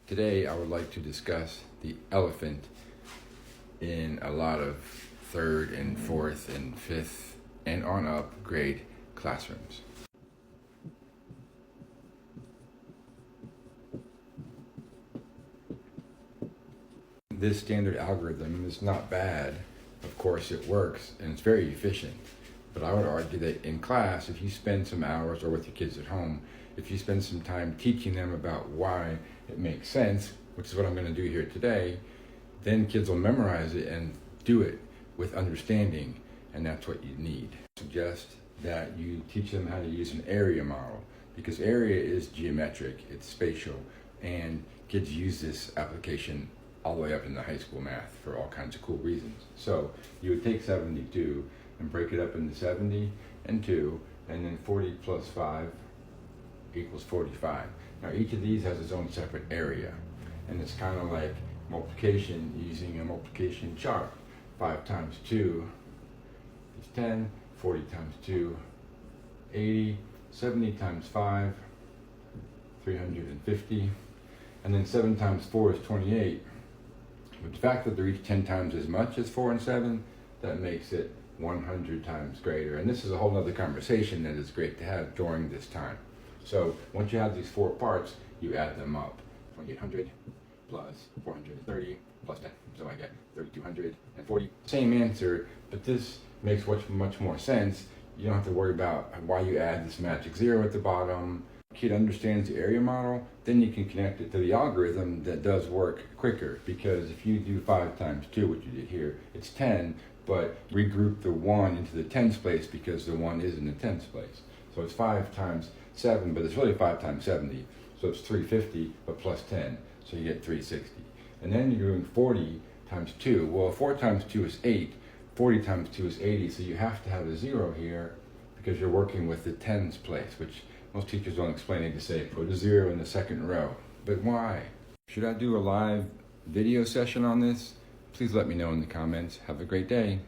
Today I would like to discuss the elephant in a lot of third and fourth and fifth and on up grade classrooms. This standard algorithm is not bad. Of course it works and it's very efficient. But I would argue that in class, if you spend some hours, or with your kids at home, if you spend some time teaching them about why it makes sense, which is what I'm going to do here today, then kids will memorize it and do it with understanding, and that's what you need. I suggest that you teach them how to use an area model, because area is geometric, it's spatial, and kids use this application all the way up into high school math for all kinds of cool reasons. So you would take 72 and break it up into 70 and 2, and then 40 plus 5 equals 45. Now each of these has its own separate area, and it's kind of like multiplication using a multiplication chart. 5 times 2 is 10, 40 times 2, 80, 70 times 5, 350, and then 7 times 4 is 28. But the fact that they're each 10 times as much as 4 and 7, that makes it 100 times greater. And this is a whole other conversation that is great to have during this time. So once you have these 4 parts, you add them up. 2800 plus 430 plus 10. So I get 3240. Same answer, but this makes much more sense. You don't have to worry about why you add this magic 0 at the bottom. Kid understands the area model, then you can connect it to the algorithm that does work quicker, because if you do 5 times 2, which you did here, it's 10, but regroup the 1 into the tens place because the 1 is in the tens place. So it's 5 times 7, but it's really 5 times 70, so it's 350, but plus 10, so you get 360. And then you're doing 40 times 2. Well, 4 times 2 is 8, 40 times 2 is 80, so you have to have a 0 here because you're working with the tens place, which most teachers don't explain. They just say, put a 0 in the second row. But why? Should I do a live video session on this? Please let me know in the comments. Have a great day.